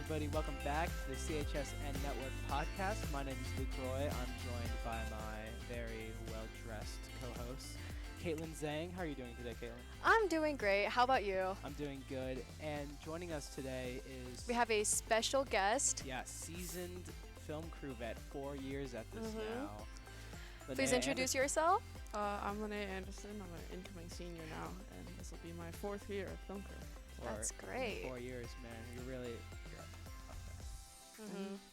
everybody. Welcome back to the CHSN Network podcast. My name is Luke Roy. I'm joined by my very well-dressed co-host, Kaitlyn Zhang. How are you doing today, Kaitlyn? I'm doing great. How about you? I'm doing good. And joining us today is... We have a special guest. Yeah, seasoned film crew vet, 4 years at this now. Please Linnea introduce Anderson. yourself. I'm Linnea Anderson. I'm an incoming senior now, and this will be my 4th year at film crew. That's great. 4 years, man. You're really...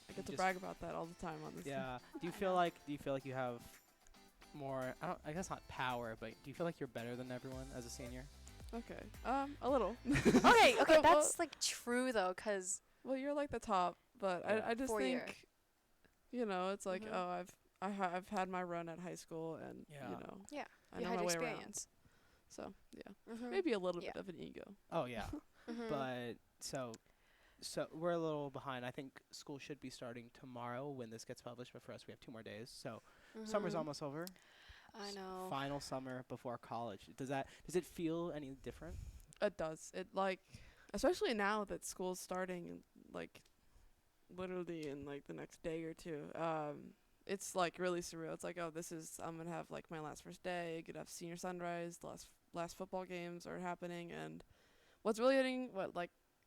I get to brag about that all the time on this. Yeah. Do you feel like you have more, I guess not power, but do you feel like you're better than everyone as a senior? Okay. A little. Okay, Well, that's like true though, cause Well, you're like the top, but Yeah. I just 4 year. think, it's like, I've had my run at high school, and Yeah. yeah, I you know had my way experience. around. So yeah, Mhm. maybe a little bit Yeah. of an ego. Oh, yeah. Mhm. But so we're a little behind. I think school should be starting tomorrow when this gets published, but for us we have 2 more days. So summer's Mhm. almost over. I know. Final summer before college. Does it feel any different? It does. It especially now that school's starting, like literally in like the next day or two. It's like really surreal. It's like, I'm gonna have like my last first day. I'm gonna have senior sunrise. The last football games are happening, and what's really hitting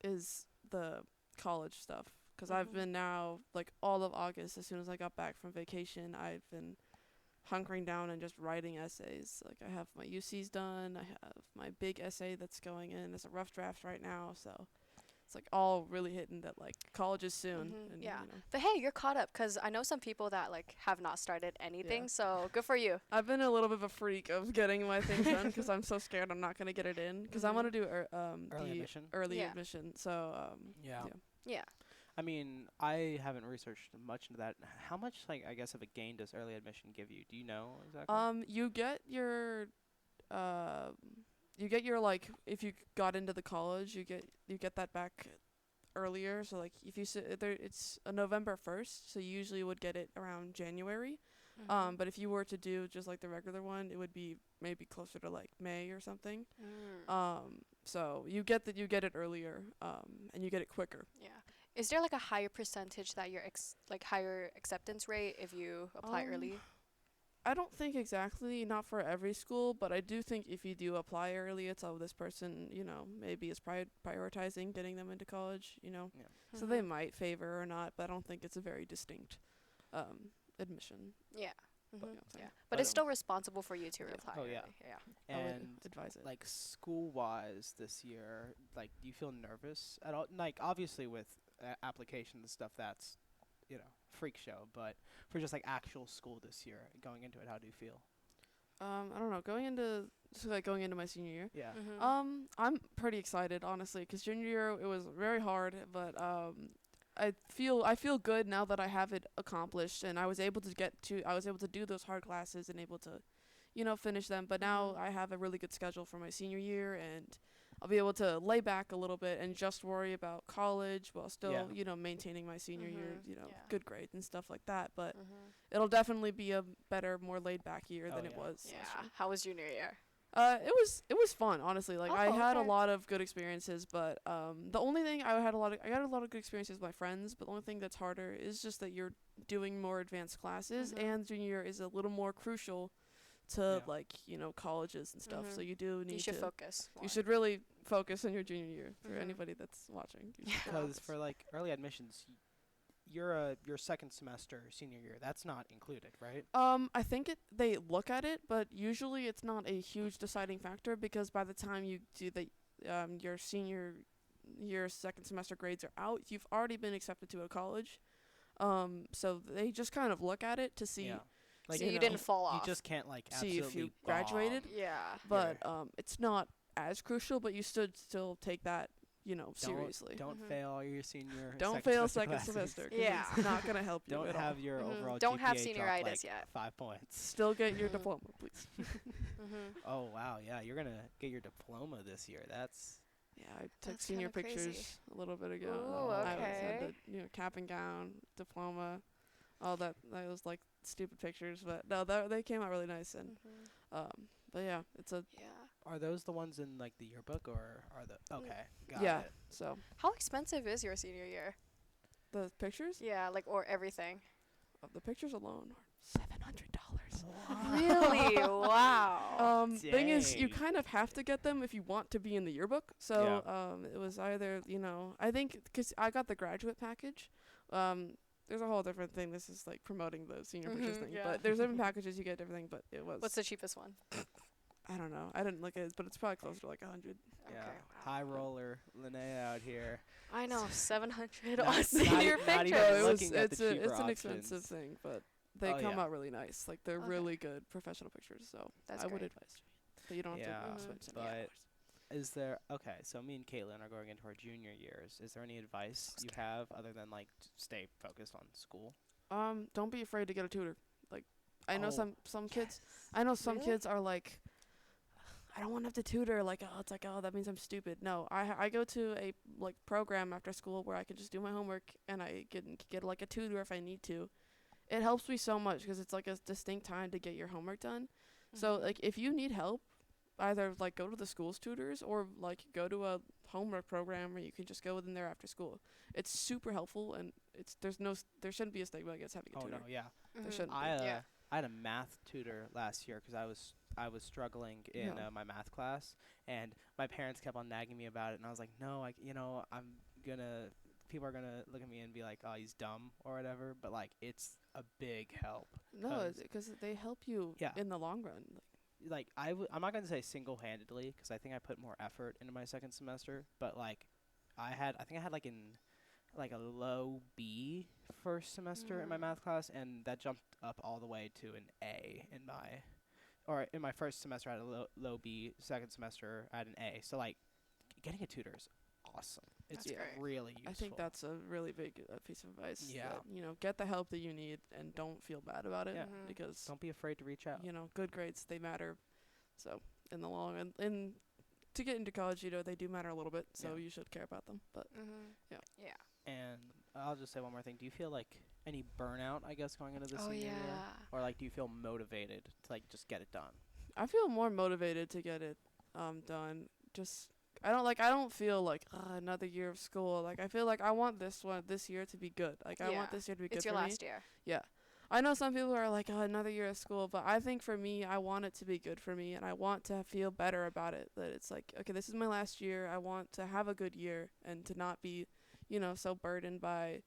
is the college stuff. Because I've been now like all of August. As soon as I got back from vacation, I've been hunkering down and just writing essays. Like I have my UCs done. I have my big essay that's going in as a rough draft right now. So it's like all really hitting that like college is soon. And, Yeah, but hey, you're caught up because I know some people that like have not started anything. Yeah. So good for you. I've been a little bit of a freak of getting my things done because I'm so scared I'm not going to get it in because I want to do Early admission? early Yeah. admission. So Yeah. Yeah. I mean, I haven't researched much into that. How much, like, I guess, of a gain does early admission give you? Do you know exactly? You get your like if you got into the college, you get that back earlier. So like if you it's a November 1st, so you usually would get it around January. But if you were to do just like the regular one, it would be maybe closer to like May or something. So you get it earlier, and you get it quicker. Yeah. Is there like a higher percentage that your higher acceptance rate if you apply early? I don't think exactly, not for every school, but I do think if you do apply early, it's this person, maybe is prioritizing getting them into college, Yeah. So they might favor or not, but I don't think it's a very distinct admission. Yeah. But, Yeah. But, But it's still responsible for you to apply. Oh, yeah. early. Yeah. I would And advise it. like school-wise this year, like, do you feel nervous at all? Like, obviously with applications and stuff, that's, freak show. But for just like actual school this year, going into it, how do you feel? I don't know, going into my senior year. Yeah. I'm pretty excited, honestly, because junior year it was very hard, but I feel good now that I have it accomplished, and I was able to do those hard classes and able to, finish them. But now I have a really good schedule for my senior year, and I'll be able to lay back a little bit and just worry about college while still, maintaining my senior year, Yeah. good grades and stuff like that. But it'll definitely be a better, more laid back year than it yeah. was last Yeah. year. How was junior year? It was fun, honestly. Like I had a okay. lot of good experiences, but the only thing I got a lot of good experiences with my friends, but the only thing that's harder is just that you're doing more advanced classes, and junior year is a little more crucial to colleges and stuff. So you do need You should to focus. you should really focus on your junior year for anybody that's watching. You should Because focus. for like early admissions, your second semester senior year, that's not included, right? I think they look at it, but usually it's not a huge deciding factor because by the time you do your senior year second semester grades are out, you've already been accepted to a college. So they just kind of look at it to see. Yeah. Like so you didn't fall off. You just can't like See absolutely if you bomb. graduated. Yeah. But it's not as crucial, but you should still take that, seriously. Don't fail your senior. Don't second fail semester second classes. semester. 'Cause Yeah. it's not gonna help you. Don't at have all. your overall Don't have GPA senioritis drop, like, yet. 5 points. Still get your diploma, please. Oh wow, yeah, you're gonna get your diploma this year. That's Yeah, I took That's senior kinda crazy. pictures a little bit ago. Ooh, I okay. had the cap and gown, diploma, all that. That was like stupid pictures, but no, they came out really nice. And but yeah, it's a Yeah. Are those the ones in like the yearbook, or are the okay? Got yeah. it. So How expensive is your senior year? The pictures? Yeah, like or everything. The pictures alone are $700. Really? Wow. Thing is, you Dang. kind of have to get them if you want to be in the yearbook. So, it was either, I think, because I got the graduate package. There's a whole different thing. This is like promoting the senior pictures thing. Yeah. But there's different packages, you get everything, but it was. What's the cheapest one? I don't know. I didn't look at it, but it's probably closer to like 100. Yeah, Okay. high roller Linnea out here. I know, 700 Not- on not senior e- not even pictures. No, looking at the cheaper it's an options. expensive thing, but they Oh, come yeah. out really nice. Like they're Okay. really good professional pictures. So That's I would great. advise that you don't Yeah, have to Mhm. spend but $700. is there okay? So me and Kaitlyn are going into our junior years. Is there any advice you have other than like stay focused on school? Don't be afraid to get a tutor. Like, I know Oh, some kids. I know some Really? kids are like, I don't want to have to tutor. Like, oh, it's like, oh, that means I'm stupid. No, I go to a like program after school where I can just do my homework and I can get like a tutor if I need to. It helps me so much because it's like a distinct time to get your homework done. So Mhm. like, if you need help, either like go to the school's tutors or like go to a homework program where you can just go in there after school. It's super helpful and there shouldn't be a stigma against having a oh tutor. no, yeah. There Mhm. shouldn't be. Yeah. I had a math tutor last year because I was struggling in Yeah. my math class, and my parents kept on nagging me about it, and I was like, no, people are gonna look at me and be like, oh, he's dumb or whatever, but like it's a big help. No, 'Cause- because they help you Yeah. in the long run. Like I'm not gonna say single-handedly because I think I put more effort into my second semester, but like I think I had like like a low B first semester in my Mm. math class, and that jumped up all the way to an A in my first semester I had a low B, second semester I had an A. So like getting a tutor is awesome. It's That's great. really useful. I think that's a really big piece of advice. Yeah. that, get the help that you need and don't feel bad about it Yeah. Mhm. because Don't be afraid to reach out. good grades they matter. So in the long run, and to get into college, they do matter a little bit. So Yeah. you should care about them. But Mhm. Yeah. Yeah. And I'll just say one more thing. Do you feel like any burnout, I guess, going into the Oh senior year? yeah. Or like do you feel motivated to like just get it done? I feel more motivated to get it done. Just I don't feel like another year of school. Like I feel like I want this year to be good. Like I Yeah. want this year to be good It's for your me. last year. Yeah. I know some people are like, another year of school, but I think for me, I want it to be good for me, and I want to feel better about it. That it's like, okay, this is my last year. I want to have a good year and to not be, so burdened by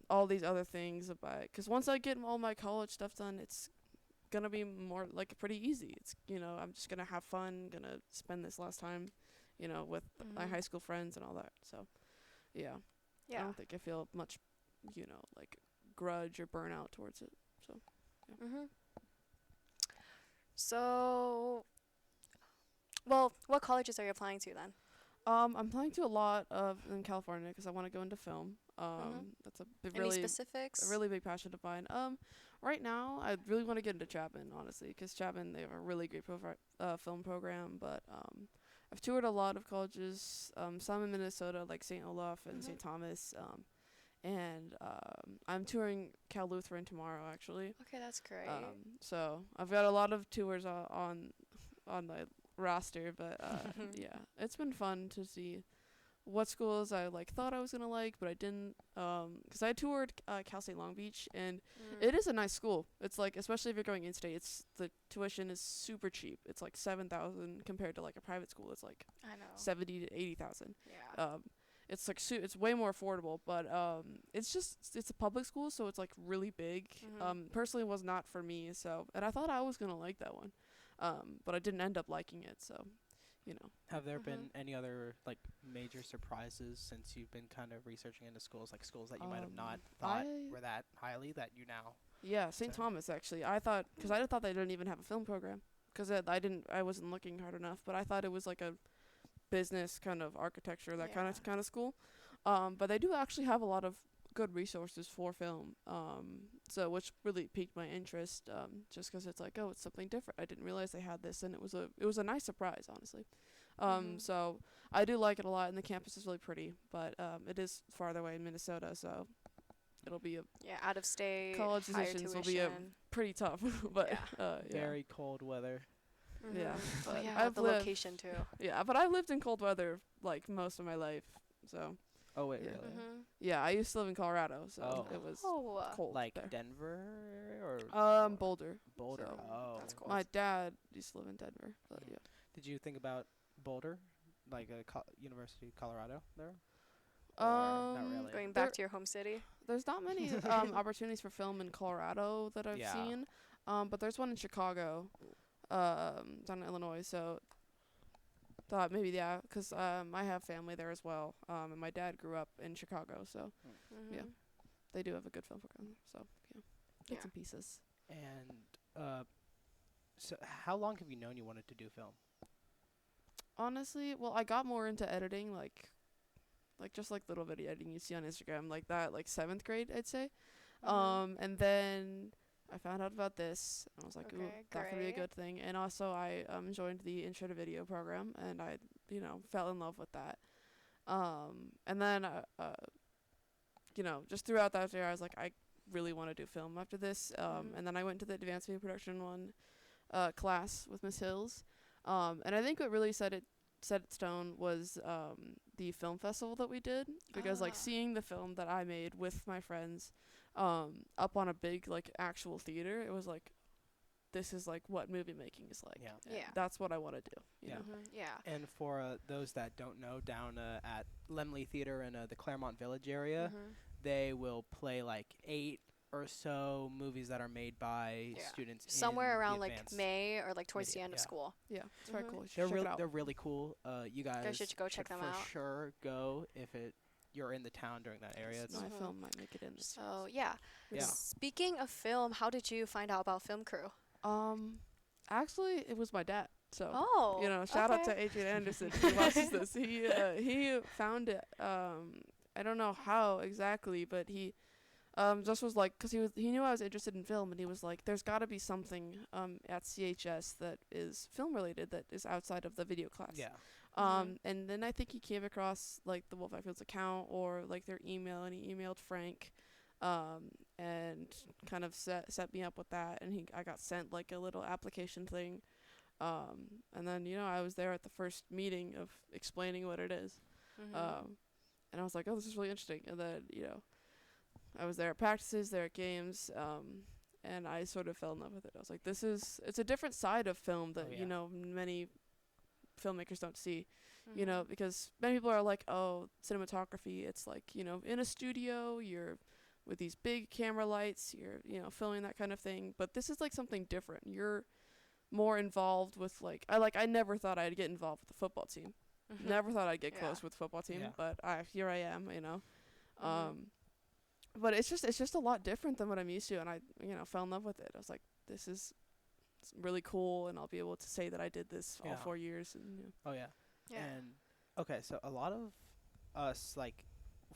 all these other things. Because once I get all my college stuff done, it's gonna be more like pretty easy. It's I'm just gonna have fun, gonna spend this last time, with my Mhm. high school friends and all that. So, yeah. I Yeah. don't think I feel much, like grudge or burnout towards it. So, Mhm. So, well, what colleges are you applying to then? I'm applying to a lot in California because I want to go into film. That's Any really specifics? a really big passion of mine. Right now I really want to get into Chapman, honestly, because Chapman they have a really great film program. But I've toured a lot of colleges, some in Minnesota like St. Olaf and Mhm. St. Thomas, and I'm touring Cal Lutheran tomorrow actually. Okay, that's great. So I've got a lot of tours on the roster, but yeah, it's been fun to see what schools I thought I was gonna like, but I didn't. 'Cause I toured Cal State Long Beach, and it is a nice school. It's like, especially if you're going in-state, the tuition is super cheap. It's like $7,000 compared to like a private school. It's like I know. 70 to 80,000. Yeah. It's like it's way more affordable, but it's a public school, so it's like really big. Mhm. Personally, was not for me. So, and I thought I was gonna like that one, but I didn't end up liking it. So, Have there Mhm. been any other like major surprises since you've been kind of researching into schools, like schools that you might have not thought I- were that highly that you now? Yeah, St. So- Thomas actually. I thought because I thought they didn't even have a film program because I wasn't looking hard enough. But I thought it was like a business kind of architecture that Yeah. kind of school. But they do actually have a lot of good resources for film. So which really piqued my interest. Just because it's like, oh, it's something different. I didn't realize they had this, and it was a nice surprise, honestly. Mhm. So I do like it a lot, and the campus is really pretty. But it is farther away in Minnesota, so it'll be a Yeah, out of state. college higher decisions will be a tuition. pretty tough. But Yeah. yeah. Very cold weather. Yeah, Mhm. Oh but yeah, I've the lived- location too. Yeah, but I've lived in cold weather like most of my life, so Oh wait, Yeah. really? Mhm. Yeah, I used to live in Colorado, so Oh. it was Oh. cold Like there. Denver or Boulder. Boulder? so Oh, That's cool. My dad used to live in Denver, but Mm. yeah. Did you think about Boulder, like University of Colorado there, or not really? Going There back to your home city. there's not many opportunities for film in Colorado that I've Yeah. seen. But there's one in Chicago, down in Illinois. So thought maybe yeah, 'cause I have family there as well. And my dad grew up in Chicago, so Mhm. Yeah. they do have a good film program. So yeah, bits Yeah. and pieces. And so how long have you known you wanted to do film? Honestly, well, I got more into editing, like just like little video editing you see on Instagram, like that, like 7th grade, I'd say. Mhm. And then I found out about this, and I was like, ooh, Okay, that could be a great. good thing. And also, I joined the intro to video program, and I, fell in love with that. And then, just throughout that year, I was like, I really want to do film after this. Mhm. And then I went to the advanced video production one class with Miss Hills. And I think what really set it stone was the film festival that we did, because like Ah. seeing the film that I made with my friends up on a big like actual theater, it was like, this is like what movie making is like. Yeah. And Yeah. that's what I want to do. You Yeah. know? Mhm. Yeah. And for those that don't know, down at Lemley Theater in the Claremont Village area, Mhm. they will play like 8 or so movies that are made by Yeah. students in Somewhere the around like advanced May or like towards the media, end of yeah. school. Yeah, it's very Mhm. cool. You should They're check really it out. they're really cool. You guys should go check them for out. sure go if you're in the town during that area. It's, My Mhm. film might make it in this. So yeah. Yeah. Speaking of film, how did you find out about Film Crew? Actually, it was my dad. So Oh. shout out okay. to Adrian Anderson. He watches this. He found it. I don't know how exactly, but he just was like, 'cause he knew I was interested in film, and he was like, there's got to be something at CHS that is film related that is outside of the video class. yeah. And then I think he came across like the Wolf Eye Fields account or like their email, and he emailed Frank, and kind of set me up with that, and I got sent like a little application thing, and then I was there at the first meeting of explaining what it is, Mhm. and I was like, oh, this is really interesting, and then I was there at practices, there at games, and I sort of fell in love with it. I was like, it's a different side of film that Oh, yeah. many filmmakers don't see. Mhm. Because many people are like, oh, cinematography, it's like, in a studio, you're with these big camera lights, you're, filming that kind of thing. But this is like something different. You're more involved with I never thought I'd get involved with the football team. Mhm. Never thought I'd get Yeah. close with the football team, Yeah. but here I am, Mhm. But it's just a lot different than what I'm used to, and I fell in love with it. I was like, this is really cool, and I'll be able to say that I did this all Yeah. 4 years, and Oh yeah. Yeah. And okay, so a lot of us, like,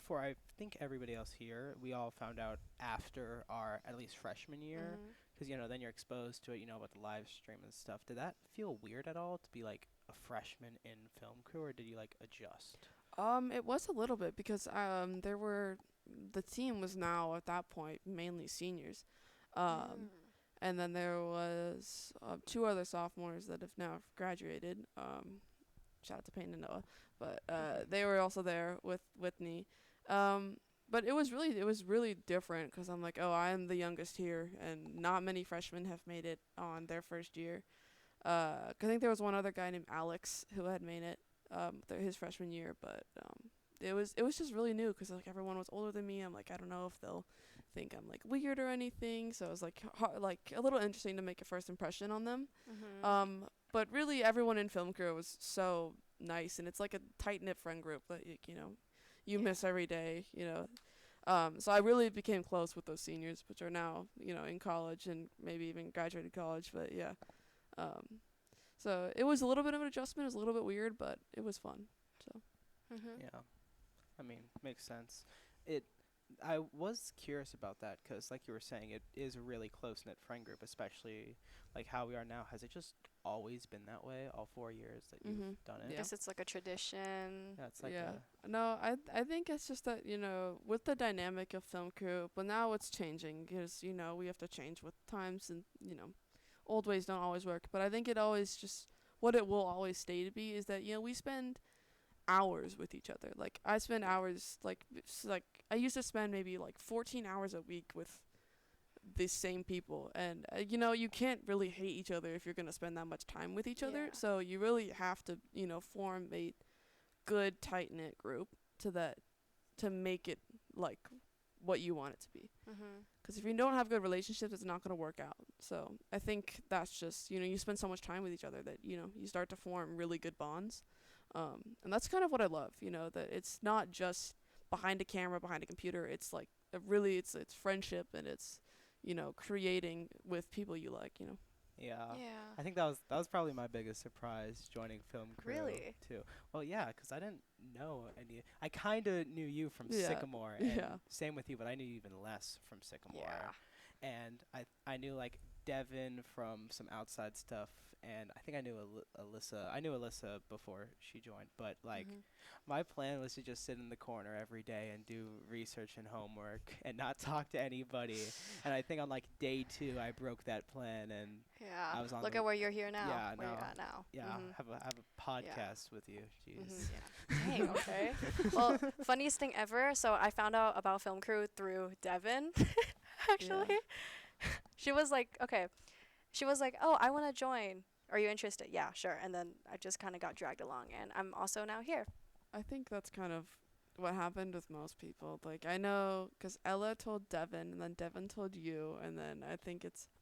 for I think everybody else here, we all found out after our at least freshman year, Mhm. because then you're exposed to it, about the live stream and stuff. Did that feel weird at all to be like a freshman in film crew, or did you like adjust? it was a little bit because the team was now at that point mainly seniors, Mm. and then there was 2 other sophomores that have now graduated. Shout out to Payne and Noah, but they were also there with me. But it was really different, 'cause I'm like, oh, I'm the youngest here, and not many freshmen have made it on their first year. 'Cause I think there was one other guy named Alex who had made it his freshman year, but it was just really new, 'cause like everyone was older than me. I'm like, I don't know if they'll think I'm like weird or anything, so it was like like a little interesting to make a first impression on them. Mhm. But really everyone in film crew was so nice, and it's like a tight knit friend group that you Yeah. miss every day. So I really became close with those seniors, which are now in college and maybe even graduated college. But yeah, so it was a little bit of an adjustment. It was a little bit weird, but it was fun. So Mhm. Yeah. I mean, makes sense. I was curious about that because, like you were saying, it is a really close knit friend group, especially like how we are now. Has it just always been that way all 4 years that you've Mhm. done I it? Yeah. guess it's like a tradition. Yeah, it's like yeah, no, I think it's just that with the dynamic of film crew, but now it's changing, because we have to change with times, and old ways don't always work. But I think it always just what it will always stay to be is that we spend hours with each other. Like I spend hours like I used to spend maybe like 14 hours a week with the same people, and you can't really hate each other if you're going to spend that much time with each other. Yeah. So you really have to form a good tight knit group to make it like what you want it to be. Mhm. Because if you don't have good relationships, it's not going to work out. So I think that's just, you spend so much time with each other that, you start to form really good bonds. And that's kind of what I love, that it's not just behind a camera, behind a computer. It's like it's friendship, and it's, creating with people you like, Yeah. Yeah. I think that was probably my biggest surprise joining film crew Really? too. Well, yeah, 'cause I didn't know any. I kind of knew you from Yeah. Sycamore, and Yeah. same with you, but I knew you even less from Sycamore. Yeah. And I knew like Devin from some outside stuff, and I think I knew Alyssa. I knew Alyssa before she joined, but like Mhm. my plan was to just sit in the corner every day and do research and homework and not talk to anybody. And I think on like day 2 I broke that plan, and Yeah. I was on Look the- at where you're here now. Yeah, where no. you're at now. yeah, Mhm. have a podcast with you. Jeez. Mhm. Yeah. Dang. Okay. Well, funniest thing ever. So I found out about film crew through Devin. Actually, she was like, okay. She was like, oh, I want to join. Are you interested? Yeah, sure. And then I just kind of got dragged along, and I'm also now here. I think that's kind of what happened with most people. Like, I know, 'cause Ella told Devin, and then Devin told you, and then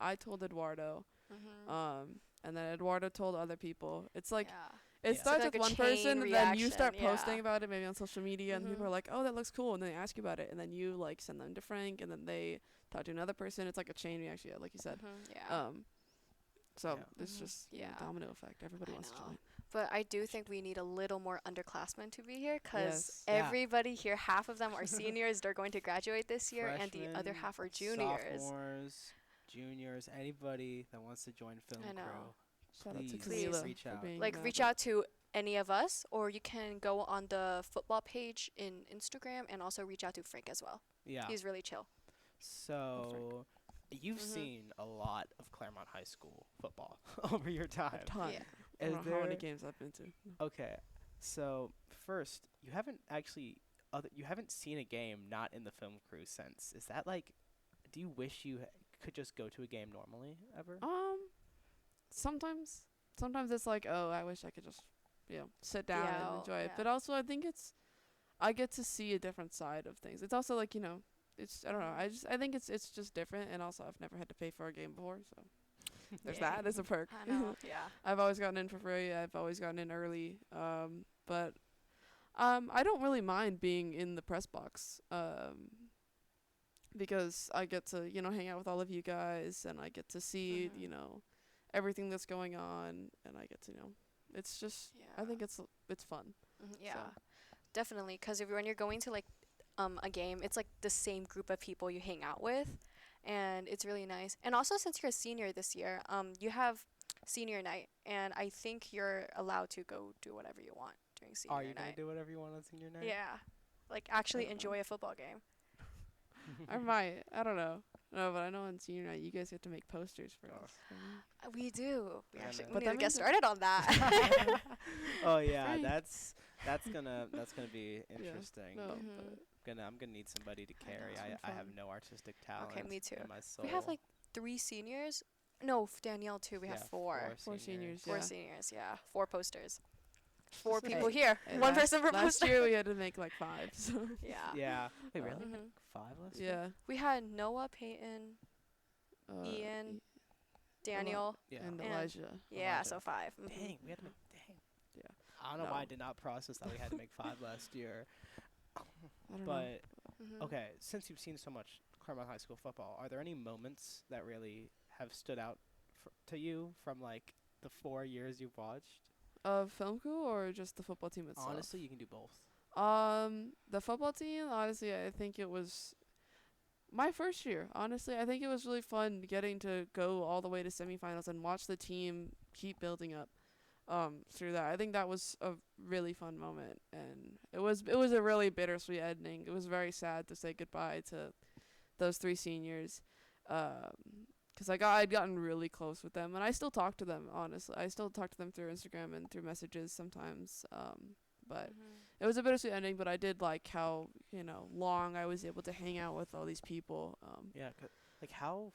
I told Eduardo, Mhm. and then Eduardo told other people. It's like, Yeah. it Yeah. starts Like with a one chain person, and then you reaction, start yeah. posting about it maybe on social media, and people Mhm. are like, oh, that looks cool, and then they ask you about it, and then you, like, send them to Frank, and then they talk to another person. It's like a chain reaction, yeah, like you said. Mhm. Yeah. So Yeah. it's Mhm. just Yeah. domino effect. Everybody I wants to know. join. But I do think we need a little more underclassmen to be here, 'cause Yes. Yeah. everybody here, half of them are seniors. They're going to graduate this year, and the other Freshmen, half are juniors. sophomores, juniors, anybody that wants to join film I know. crew, Shout out to please Camila reach for out. being Like, that, reach but out to any of us, or you can go on the football page in Instagram, and also reach out to Frank as well. Yeah. He's really chill. So you've Mhm. seen a lot of Claremont High School football over your a time. ton. Yeah. I Is don't know how many there- games I've been to. Okay, so first, you haven't seen a game not in the film crew since. Is that like, do you wish you could just go to a game normally ever? Sometimes it's like, oh, I wish I could just, sit down and Yeah, enjoy it. yeah. But also, I think I get to see a different side of things. It's also like, it's, I don't know. I think it's just different. And also, I've never had to pay for a game before, so there's Yeah. that. There's a perk. I know. Yeah. I've always gotten in for free. I've always gotten in early. But I don't really mind being in the press box. Because I get to, hang out with all of you guys, and I get to see, Mhm. everything that's going on, and I get to, it's just, I Yeah. think it's fun. Yeah. Definitely, 'cause when you're going to like a game, it's like the same group of people you hang out with, and it's really nice. And also, since you're a senior this year, you have senior night, and I think you're allowed to go do whatever you want during senior Are you gonna night. do whatever you want on senior night? Yeah. Like, actually don't know. enjoy a football game. I might. I don't know. No, but I know on senior night, you guys get to make posters for Oh. us. We do. We Yeah, actually no. we But need that to get means it- started on that. Oh yeah, Frank. that's gonna be interesting. No, Mhm. I'm gonna need somebody to I carry. know. I, Some I have fun. no artistic talent. Okay, me too. In my soul. We have like 3 seniors. No, Danielle too. We have Yeah, 4. Four seniors. 4 Yeah. seniors, yeah. 4 posters. 4 Hey, people here. Hey, 1 last- person per Last poster. year we had to make like 5. So Yeah. Yeah. Wait, really? Mhm. 5 last year? yeah. We had Noah, Peyton, Ian, E- Daniel. Yeah. and And- Elijah. Yeah, Elijah. so 5. Mhm. Dang, we had to make. Dang. Yeah. I don't know why I No. did not process that we had to make 5 last year. I don't know. But Mhm. okay, since you've seen so much Claremont High School football, are there any moments that really have stood out to you from like the 4 years you've watched? Of film crew or just the football team itself? Honestly, you can do both. The football team, honestly, I think it was my first year. Honestly, I think it was really fun getting to go all the way to semifinals and watch the team keep building up. Through that, I think that was a really fun moment, and it was a really bittersweet ending. It was very sad to say goodbye to those 3 seniors, 'cause I'd gotten really close with them, and I still talk to them. Honestly, I still talk to them through Instagram and through messages sometimes. But Mhm. it was a bittersweet ending. But I did like how long I was able to hang out with all these people. Yeah, like how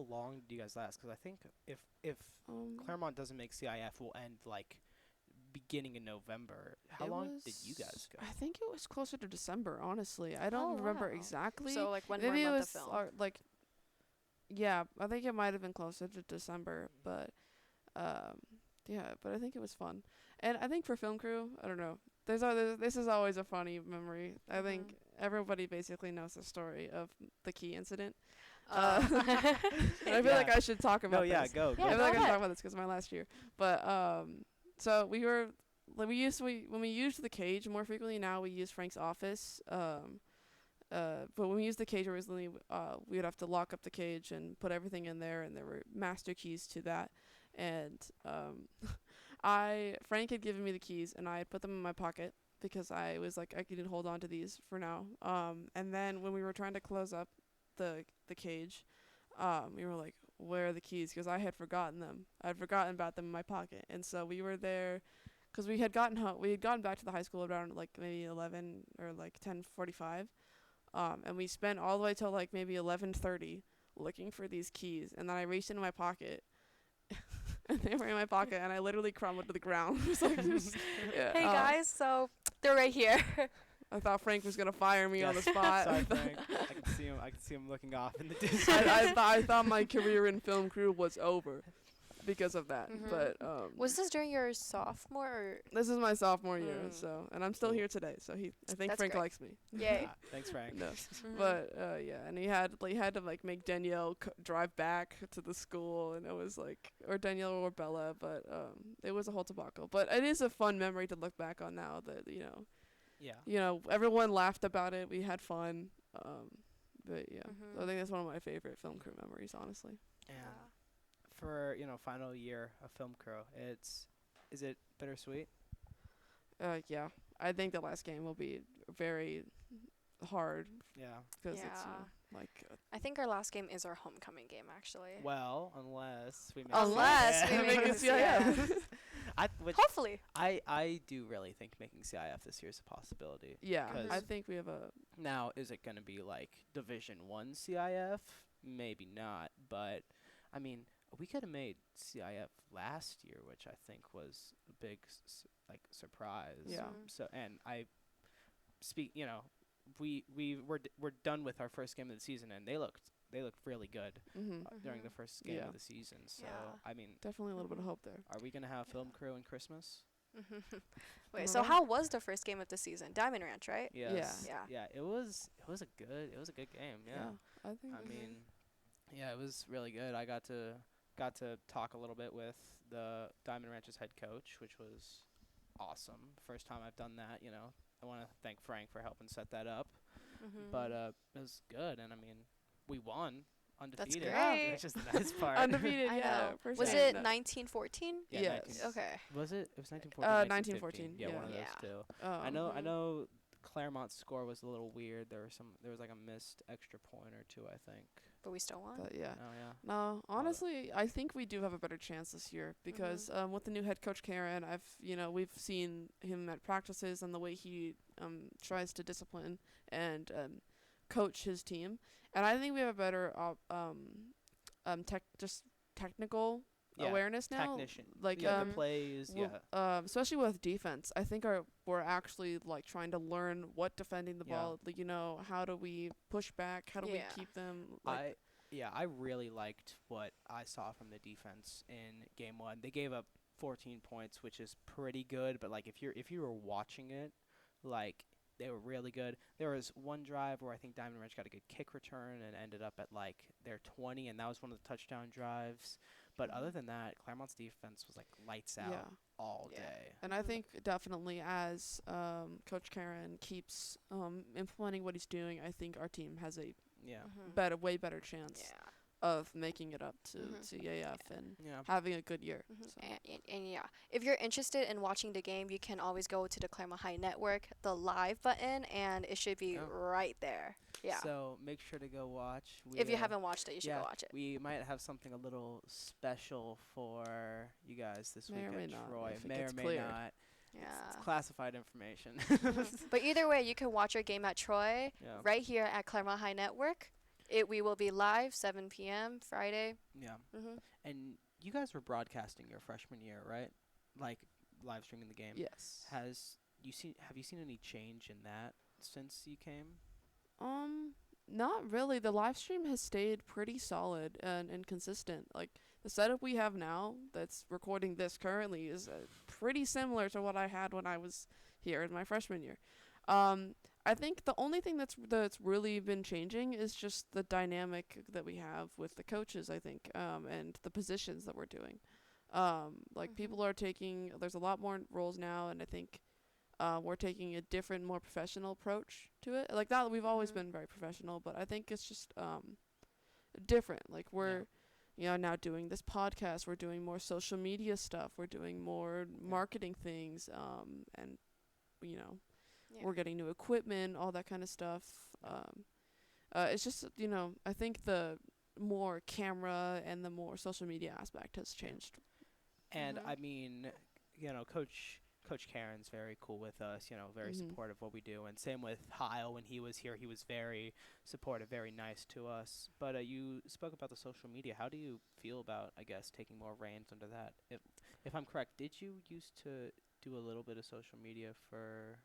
long do you guys last? Because I think if Um, Claremont doesn't make CIF, we'll end like beginning in November. How it long did you was. guys go? I think it was closer to December. Honestly, I Oh, don't remember wow. exactly. So like one Maybe more it month was of film. like yeah. I think it might have been closer to December, but um, yeah. But I think it was fun, and I think for film crew, I don't know. This is always a funny memory. I think Mhm. everybody basically knows the story of the key incident. Oh. And I feel like Yeah. I should talk about No, yeah, this. go. Yeah, I feel go like I should ahead. talk about this because my last year. But so we were like when we used the cage more frequently. Now we use Frank's office. But when we used the cage originally, we would have to lock up the cage and put everything in there, and there were master keys to that. And Frank had given me the keys, and I had put them in my pocket because I was like I could hold on to these for now. And then when we were trying to close up the cage, we were like, "Where are the keys?" Because I had forgotten them. I had forgotten about them in my pocket, and so we were there, because we had gotten home. We had gotten back to the high school around like maybe 11 or like 10:45, and we spent all the way till like maybe 11:30 looking for these keys, and then I reached into my pocket. And they were in my pocket, and I literally crumbled to the ground. It was like, yeah, Hey guys, so they're right here. I thought Frank was gonna fire me on the Yes. spot. Sorry, Frank. I can see him looking off in the distance. I thought my career in film crew was over because of that. Mhm. But Was this during your sophomore or this is my sophomore year, Mm. so and I'm still Cool. here today. So I think That's Frank great. likes me. yay? Ah, thanks, Frank. No, Mhm. but yeah, and he had to like make Danielle drive back to the school, and it was like or Danielle or Bella, but it was a whole debacle. But it is a fun memory to look back on now. That Yeah. everyone laughed about it. We had fun. But yeah, so I Mhm. think that's one of my favorite film crew memories, honestly. And Yeah. for final year of film crew, is it bittersweet? Yeah, I think the last game will be very hard Yeah. because it's Yeah. like I think our last game is our homecoming game, actually. Well, unless we make Unless we CIF. make Make it it CIF. CIF. Which Hopefully. I do really think making CIF this year is a possibility. yeah, 'Cause I think we have a Now, is it going to be like Division 1 CIF? Maybe not, but I mean, we could have made CIF last year, which I think was a big surprise. Yeah. Mhm. So, and I speak, we're done with our first game of the season, and they looked really good during the Mhm. first game Yeah. of the season. So, Yeah. I mean, definitely a little bit of Mhm. hope there. are we going to have film Yeah. crew in Christmas? Wait, so Alright. how was the first game of the season? Diamond Ranch, right? Yes. Yeah. Yeah, it was a good game. Yeah. I think. I Mhm. mean, yeah, it was really good. I got to talk a little bit with the Diamond Ranch's head coach, which was awesome. First time I've done that. I want to thank Frank for helping set that up. Mhm. But it was good, and I mean, we won undefeated, great. which is the nice part. Undefeated, I yeah. know. first Was game, it no. 1914? Yeah, Yes. 19 Okay. Was it? It was 1914. 1914, Yeah, one of yeah. those Yeah. two. I Um, know. Claremont's score was a little weird. There was like a missed extra point or two, I think. But we still won. but yeah. Oh yeah. No, honestly, I think we do have a better chance this year because with the new head coach Karen, we've seen him at practices and the way he tries to discipline and coach his team, and I think we have a better technical Yeah, awareness now. Technician. Like yeah, the plays. Yeah. especially with defense, I think we're actually like trying to learn what defending the Yeah. ball. Like, how do we push back? How do we Yeah. keep them? Like, I really liked what I saw from the defense in game 1. They gave up 14 points, which is pretty good, but like if you were watching it, like they were really good. There was one drive where I think Diamond Ranch got a good kick return and ended up at like their 20, and that was one of the touchdown drives. But other than that, Claremont's defense was like lights out yeah. all Yeah. day. And I think definitely as Coach Karen keeps implementing what he's doing, I think our team has a Yeah. way better chance Yeah. of making it up to Mhm. CAF and Yeah. having a good year. Mhm. So. And yeah, if you're interested in watching the game, you can always go to the Claremont High Network, the live button, and it should be Oh. right there. Yeah. So make sure to go watch. If you haven't watched it, you should yeah, go watch it. We might have something a little special for you guys this May or week may at not, Troy. if it May or gets may cleared. not. Yeah. classified information. But either way, you can watch your game at Troy Yeah. right here at Claremont High Network. We will be live 7 p.m. Friday. Yeah. Mhm. And you guys were broadcasting your freshman year, right? Like live streaming the game. Yes. Have you seen any change in that since you came? Not really. The live stream has stayed pretty solid and consistent. Like the setup we have now that's recording this currently is pretty similar to what I had when I was here in my freshman year. I think the only thing that's really been changing is just the dynamic that we have with the coaches, I think, and the positions that we're doing. Like Mhm. people are taking, there's a lot more roles now, and I think we're taking a different, more professional approach to it. Like that, we've always Mhm. been very professional, but I think it's just different. Like we're, now doing this podcast. We're doing more social media stuff. We're doing more marketing things. And you know, Yeah. we're getting new equipment, all that kind of stuff. It's just I think the more camera and the more social media aspect has changed. And Mhm. I mean, Coach Karen's very cool with us, very Mhm. supportive of what we do. And same with Heil when he was here, he was very supportive, very nice to us. But you spoke about the social media. How do you feel about, I guess, taking more reins under that? If I'm correct, did you used to do a little bit of social media for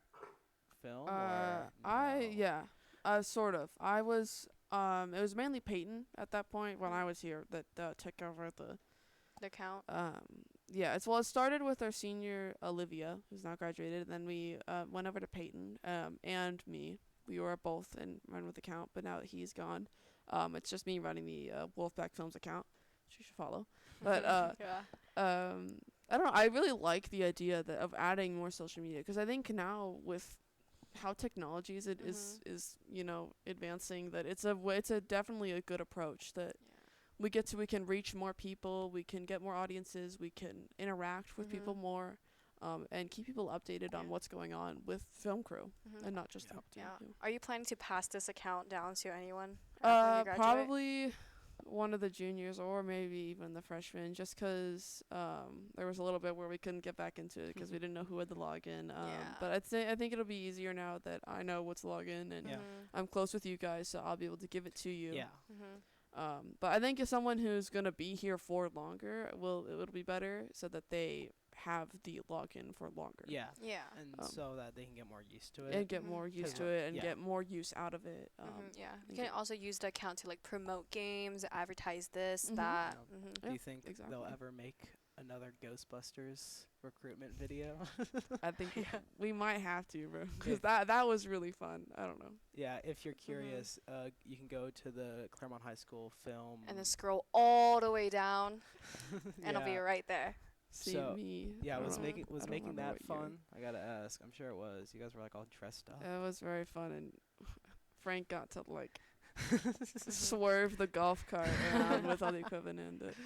film or no? Sort of. I was it was mainly Peyton at that point when I was here that took over The count. it started with our senior Olivia, who's now graduated, and then we went over to Peyton and me. We were both in run with account, but now that he's gone, it's just me running the Wolfpack Films account, which you should follow. But Yeah. I don't know. I really like the idea of adding more social media because I think now with how technology is advancing, that it's a definitely a good approach that we can reach more people, we can get more audiences, we can interact with people more, and keep people updated on what's going on with film crew and not just Yeah. Are you planning to pass this account down to anyone? When you graduate? Probably one of the juniors or maybe even the freshmen, just 'cause there was a little bit where we couldn't get back into it because we didn't know who had the login. But I think it'll be easier now that I know what's login and I'm close with you guys, so I'll be able to give it to you. Yeah. But I think if someone who's gonna be here for longer, it'll be better so that they have the login for longer. Yeah. Yeah. And so that they can get more used to it. And get more used to it and Yeah. get more use out of it. Yeah. You and can get- also use the account to like promote games, advertise this, Mhm. that. Do Yeah, you think they'll exactly. ever make another Ghostbusters recruitment video? I think we might have to, bro, If- because that was really fun. I don't know. Yeah, if you're curious, you can go to the Claremont High School film. And then scroll all the way down, and it'll be Yeah. right there. See So, me. Yeah, I was don't know. making I don't making remember that what year. fun? I gotta ask. I'm sure it was. You guys were like all dressed up. It was very fun, and Frank got to like swerve the golf cart around with all the equipment in it.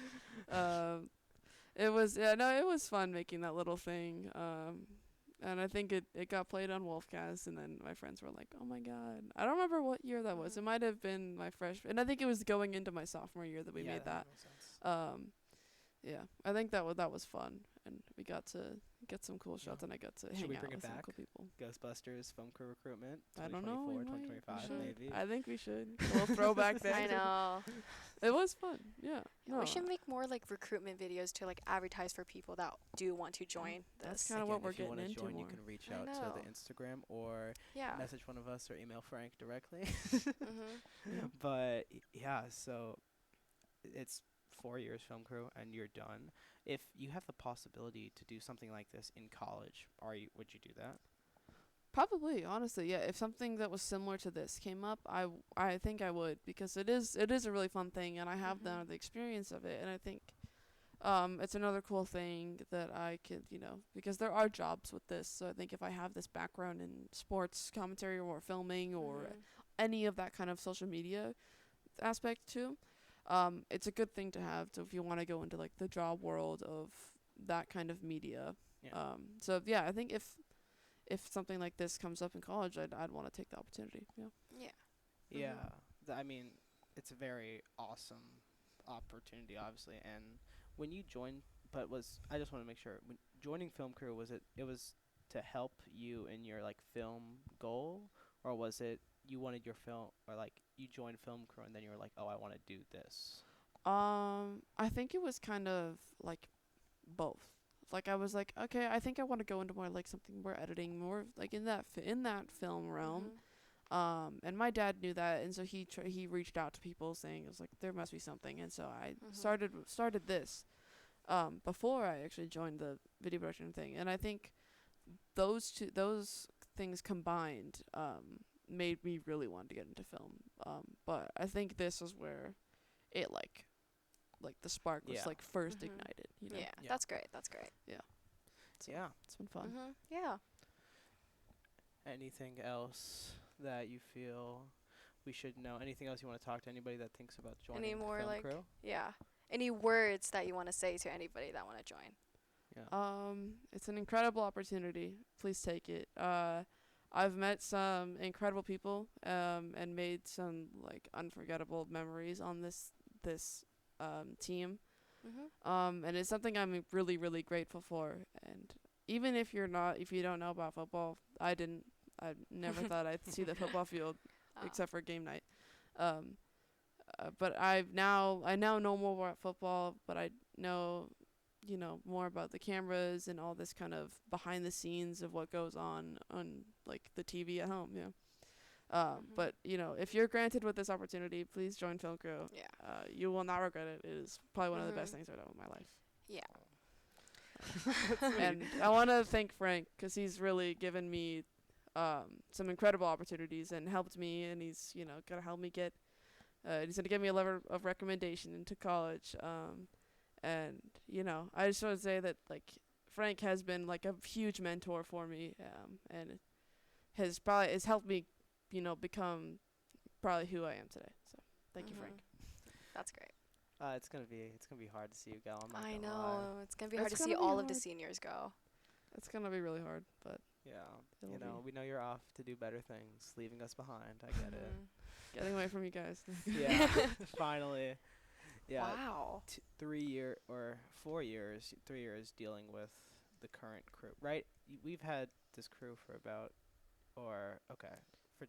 It was fun making that little thing. And I think it got played on Wolfcast, and then my friends were like, "Oh my god!" I don't remember what year that was. It might have been my freshman, and I think it was going into my sophomore year that we made that. makes sense. Yeah, I think that was fun, and we got to get some cool shots, and I got to Should hang we out bring it with some back? cool people. Ghostbusters film crew recruitment. I don't know. We 2024, might. 2025, We should. maybe. I think we should. A little throwback there. I know. It was fun. Yeah. No, We should make more like recruitment videos to like advertise for people that do want to join that's this. kind of what we're If you getting wanna into join, more. you can reach I out to know. the Instagram or Yeah. message one of us or email Frank directly. Mhm. But yeah, so it's 4 years film crew and you're done. If you have the possibility to do something like this in college, would you do that? Probably, honestly, yeah. If something that was similar to this came up, I think I would, because it is a really fun thing, and I have the experience of it, and I think it's another cool thing that I could, because there are jobs with this. So I think if I have this background in sports commentary or filming or any of that kind of social media aspect too, it's a good thing to have. So if you want to go into like the job world of that kind of media, Yeah. so yeah, I think if something like this comes up in college, I'd want to take the opportunity. Yeah. Yeah. Yeah. I mean, it's a very awesome opportunity, obviously. And when you joined, I just want to make sure, when joining film crew, was it was to help you in your like film goal, or was it you wanted your film, or like you joined film crew and then you were like, oh, I want to do this? I think it was kind of like both. Like I was like, okay, I think I want to go into more like something more editing, more like in that film realm. And my dad knew that, and so he reached out to people saying it was like there must be something, and so I started this before I actually joined the video production thing, and I think those things combined made me really want to get into film. But I think this was where it like the spark was Yeah. like first ignited. You know? Yeah, Yeah. that's great. That's great. Yeah. It's been fun. Yeah. Anything else that you feel we should know? Anything else you want to talk to anybody that thinks about joining Any more film like crew? yeah. Any words that you want to say to anybody that want to join? Yeah. It's an incredible opportunity. Please take it. I've met some incredible people and made some like unforgettable memories on this team. And it's something I'm really really grateful for. And even if you don't know about football, I never thought I'd see the football field except for game night. But I now know more about football, but I know more about the cameras and all this kind of behind the scenes of what goes on like the TV at home. But if you're granted with this opportunity, please join Film Crew. Yeah. You will not regret it. It is probably one of the best things I've done with my life. Yeah. And I want to thank Frank because he's really given me some incredible opportunities and helped me, and he's gonna help me get. He's gonna give me a letter of recommendation into college. And I just want to say that like Frank has been like a huge mentor for me, and has helped me, become probably who I am today. So thank you, Frank. That's great. It's gonna be hard to see you go. I'm not I gonna know. lie. It's going to be hard It's to see gonna be all of the hard. seniors go. It's gonna be really hard, but Yeah. It'll be. We know you're off to do better things, leaving us behind. I get it. getting away from you guys. Yeah. Finally. Yeah. Wow. 3 year or 4 years, 3 years dealing with the current crew, right? We've had this crew for about, for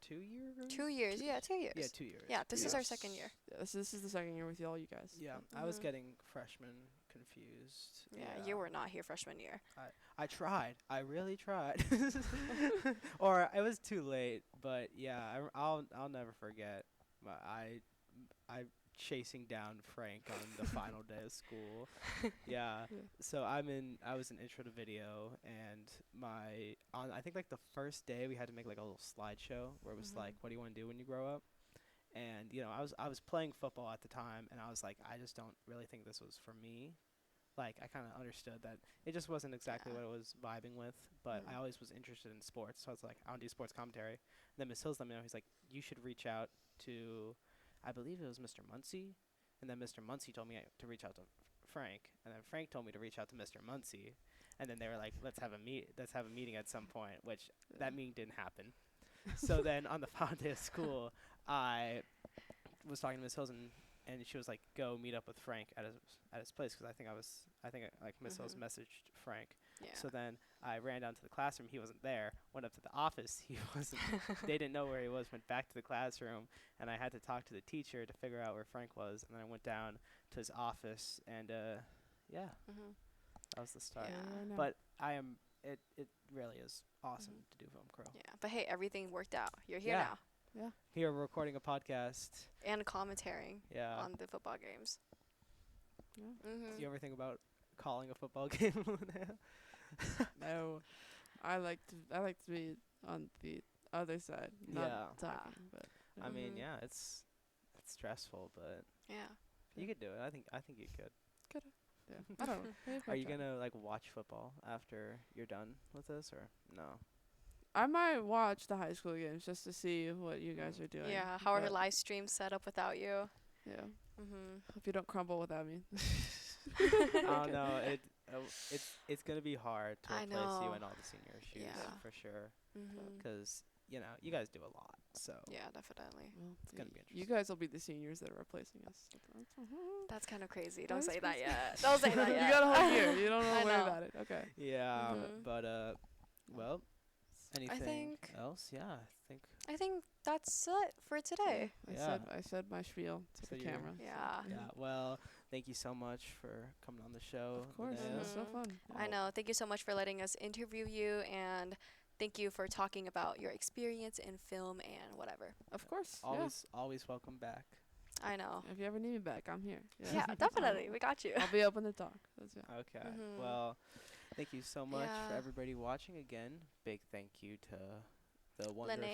2 years? 2 years. Yeah, 2 years. Yeah, 2 years. Yeah, this is our Yes. second year. Yeah, this is the second year with all you guys. Yeah, I was getting freshman confused. Yeah, you were not here freshman year. I tried. I really tried. Or it was too late. But yeah, I'll never forget. I chasing down Frank on the final day of school. Yeah. So I was in intro to video, and I think like the first day we had to make like a little slideshow where it was like, what do you want to do when you grow up? And I was playing football at the time, and I was like, I just don't really think this was for me. Like I kind of understood that it just wasn't exactly what I was vibing with, but I always was interested in sports, so I was like, I want to do sports commentary. And then Miss Hills let me know, he's like, you should reach out to, I believe it was Mr. Muncie, and then Mr. Muncie told me to reach out to Frank, and then Frank told me to reach out to Mr. Muncie, and then they were like, let's have a meeting at some point, which that meeting didn't happen. So then on the final day of school, I was talking to Miss Hills, and she was like, go meet up with Frank at his place, because I think Miss Hills messaged Frank. Yeah. So then I ran down to the classroom. He wasn't there. Went up to the office. He wasn't. They didn't know where he was. Went back to the classroom, and I had to talk to the teacher to figure out where Frank was. And then I went down to his office, and that was the start. Yeah. But it really is awesome to do film crew. Yeah, but hey, everything worked out. You're here Yeah. now. Yeah. Here we're recording a podcast. And commentating Yeah. on the football games. Yeah. Do you ever think about calling a football game? No, I like to be on the other side, not Yeah. talking. But I mean, yeah, it's stressful, but Yeah. you could do it. I think you could. yeah, I don't know. Maybe Are I'll you try. gonna like watch football after you're done with this, or no? I might watch the high school games just to see what you guys are doing. Yeah, how are her but live streams set up without you? Yeah, Mhm. hope you don't crumble without me. Oh no, it's gonna be hard to I replace you know. in all the senior shoes Yeah. for sure, Mhm. because you guys do a lot, so Yeah, definitely. Well, it's gonna be you interesting. guys will be the seniors that are replacing us. That's kind of crazy. Don't That's say that crazy. yet. Don't say that yet. You got a whole year. You don't I know worry know. about it. Okay. Yeah, Mhm. but Well, anything think- else? Yeah, I think that's it for today. I said my spiel to So the you're- camera. Yeah. yeah. Well, thank you so much for coming on the show. Of course, it Linnea. was so Mhm. fun. I know. Thank you so much for letting us interview you, and thank you for talking about your experience in film and whatever. Of course, Always welcome back. I know. yeah. If you ever need me back, I'm here. Yeah, definitely. We got you. I'll be open to talk. Okay. Mhm. Well, thank you so much for Yeah. everybody watching again. Big thank you to the wonderful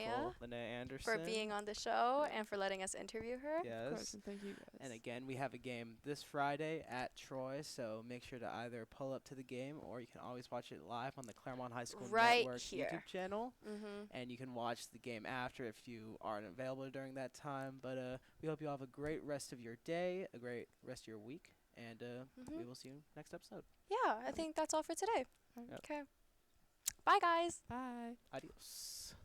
Linnea Anderson For being on the show and for letting us interview her. Yes. Of course, and thank you guys. And again, we have a game this Friday at Troy, so make sure to either pull up to the game or you can always watch it live on the Claremont High School Right Network here. YouTube channel. Mhm. And you can watch the game after if you aren't available during that time. But we hope you all have a great rest of your day, a great rest of your week, and we Mhm. will see you next episode. Yeah, I think that's all for today. Alright. Okay. Bye, guys. Bye. Adios.